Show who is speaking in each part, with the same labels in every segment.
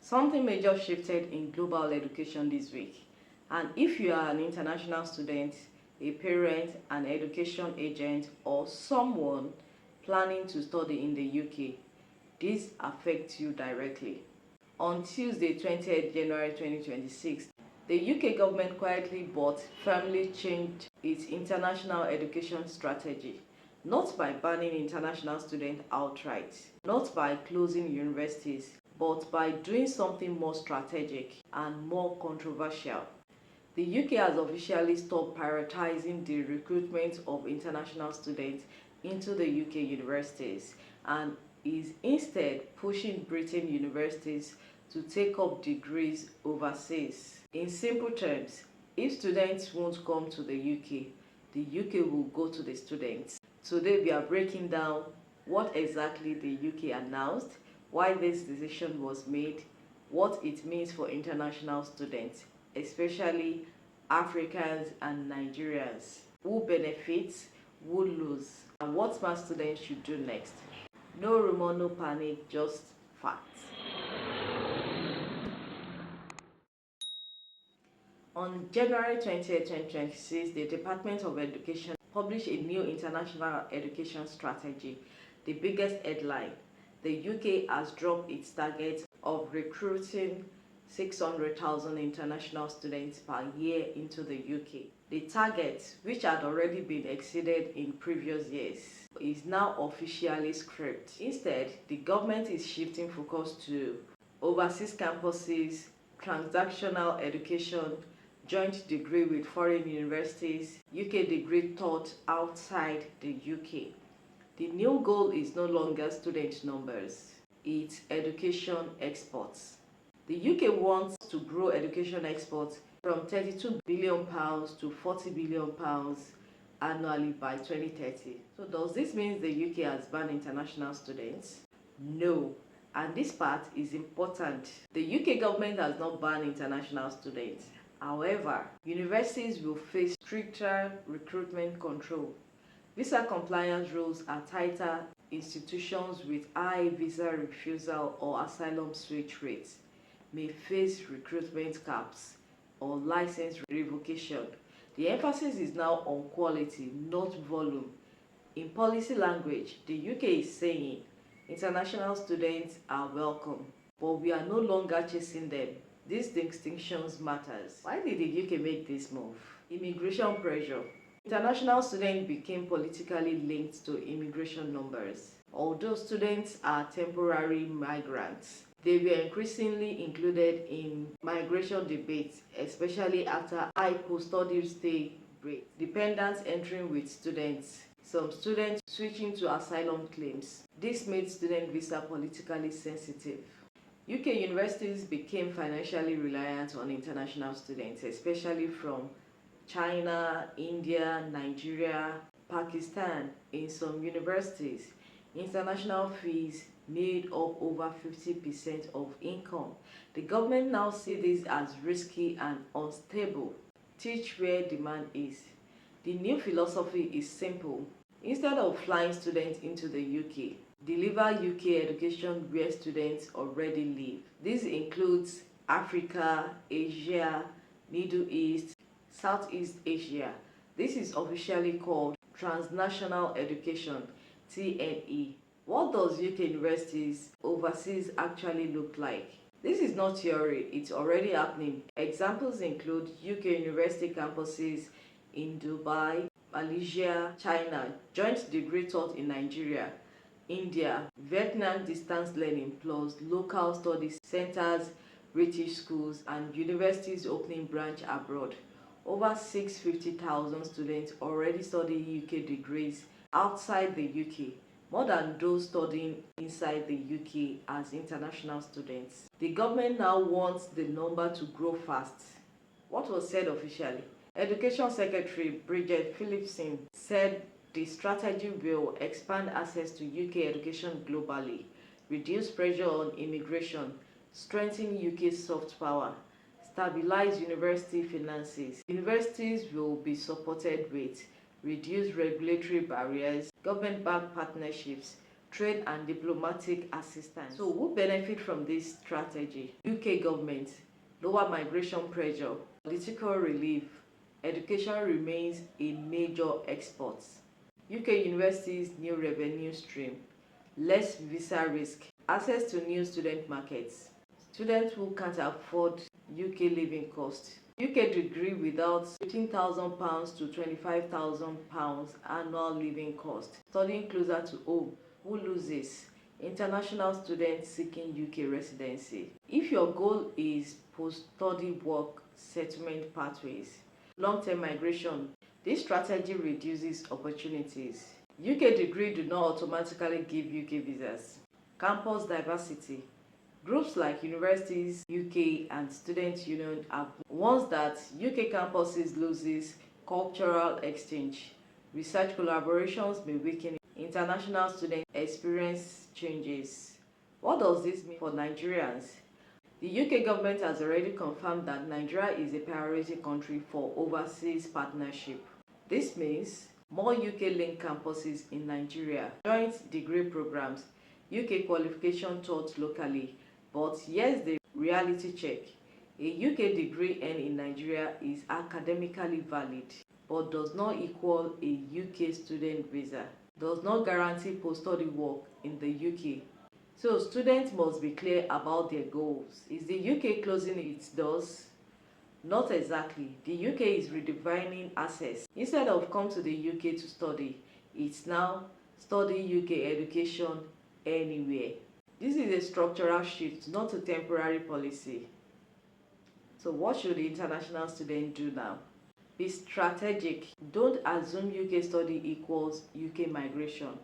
Speaker 1: Something major shifted in global education this week, and if you are an international student, a parent, an education agent, or someone planning to study in the UK, this affects you directly. On Tuesday, 20th January 2026, the UK government quietly but firmly changed its international education strategy, not by banning international students outright, not by closing universities, but by doing something more strategic and more controversial. The UK has officially stopped prioritizing the recruitment of international students into the UK universities and is instead pushing Britain universities to take up degrees overseas. In simple terms, if students won't come to the UK will go to the students. Today we are breaking down what exactly the UK announced, why this decision was made, what it means for international students, especially Africans and Nigerians, who benefits, who lose, and what smart students should do next. No rumor, no panic, just facts. On January 20th, 2026, the Department of Education published a new international education strategy. The biggest headline: the UK has dropped its target of recruiting 600,000 international students per year into the UK. The target, which had already been exceeded in previous years, is now officially scrapped. Instead, the government is shifting focus to overseas campuses, transactional education, joint degree with foreign universities, UK degree taught outside the UK. The new goal is no longer student numbers, it's education exports. The UK wants to grow education exports from £32 billion to £40 billion annually by 2030. So does this mean the UK has banned international students? No. And this part is important. The UK government has not banned international students. However, universities will face stricter recruitment control. Visa compliance rules are tighter. Institutions with high visa refusal or asylum switch rates may face recruitment caps or license revocation. The emphasis is now on quality, not volume. In policy language, the UK is saying international students are welcome, but we are no longer chasing them. These distinctions matters. Why did the UK make this move? Immigration pressure. International students became politically linked to immigration numbers. Although students are temporary migrants, they were increasingly included in migration debates, especially after high post-study stay rates, dependents entering with students, some students switching to asylum claims. This made student visa politically sensitive. UK universities became financially reliant on international students, especially from China, India, Nigeria, Pakistan. In some universities, international fees made up over 50% of income. The government now sees this as risky and unstable. Teach where demand is. The new philosophy is simple. Instead of flying students into the UK, deliver UK education where students already live. This includes Africa, Asia, Middle East, Southeast Asia. This is officially called transnational education, TNE. What does UK universities overseas actually look like? This is not theory, it's already happening. Examples include UK university campuses in Dubai, Malaysia, China, joint degree taught in Nigeria, India, Vietnam distance learning plus local study centers, British schools, and universities opening branch abroad. Over 650,000 students already study UK degrees outside the UK, more than those studying inside the UK as international students. The government now wants the number to grow fast. What was said officially? Education Secretary Bridget Phillipson said the strategy will expand access to UK education globally, reduce pressure on immigration, strengthen UK soft power, stabilize university finances. Universities will be supported with reduced regulatory barriers, government-backed partnerships, trade and diplomatic assistance. So who benefit from this strategy? UK government, lower migration pressure, political relief, education remains a major export. UK universities new revenue stream, less visa risk, access to new student markets, students who can't afford UK living cost. UK degree without £15,000 to £25,000 annual living cost. Studying closer to home. Who loses? International students seeking UK residency. If your goal is post-study work settlement pathways, long-term migration, this strategy reduces opportunities. UK degree do not automatically give UK visas. Campus diversity. Groups like universities, UK and student union have warned that UK campuses loses cultural exchange. Research collaborations may weaken international student experience changes. What does this mean for Nigerians? The UK government has already confirmed that Nigeria is a priority country for overseas partnership. This means more UK-linked campuses in Nigeria, joint degree programs, UK qualification taught locally. But here's the reality check. A UK degree earned in Nigeria is academically valid, but does not equal a UK student visa, does not guarantee post-study work in the UK. So students must be clear about their goals. Is the UK closing its doors? Not exactly. The UK is redefining access. Instead of come to the UK to study, it's now study UK education anywhere. This is a structural shift, not a temporary policy. So what should the international student do now? Be strategic. Don't assume UK study equals UK migration.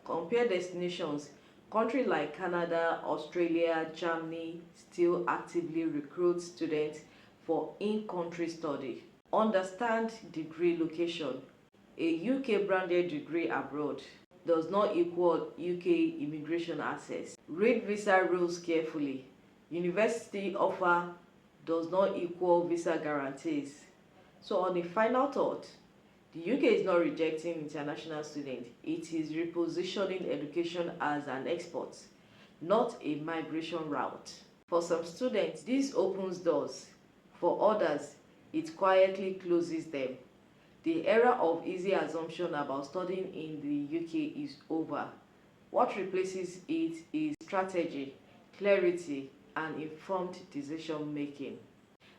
Speaker 1: Compare destinations. Countries like Canada, Australia, Germany still actively recruit students for in-country study. Understand degree location. A UK branded degree abroad does not equal UK immigration access. Read visa rules carefully. University offer does not equal visa guarantees. So on a final thought, the UK is not rejecting international students. It is repositioning education as an export, not a migration route. For some students, this opens doors. For others, it quietly closes them. The era of easy assumption about studying in the UK is over. What replaces it is strategy, clarity, and informed decision making.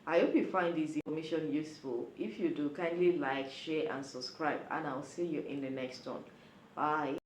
Speaker 1: I hope you find this information useful. If you do, kindly like, share, and subscribe, and I'll see you in the next one. Bye.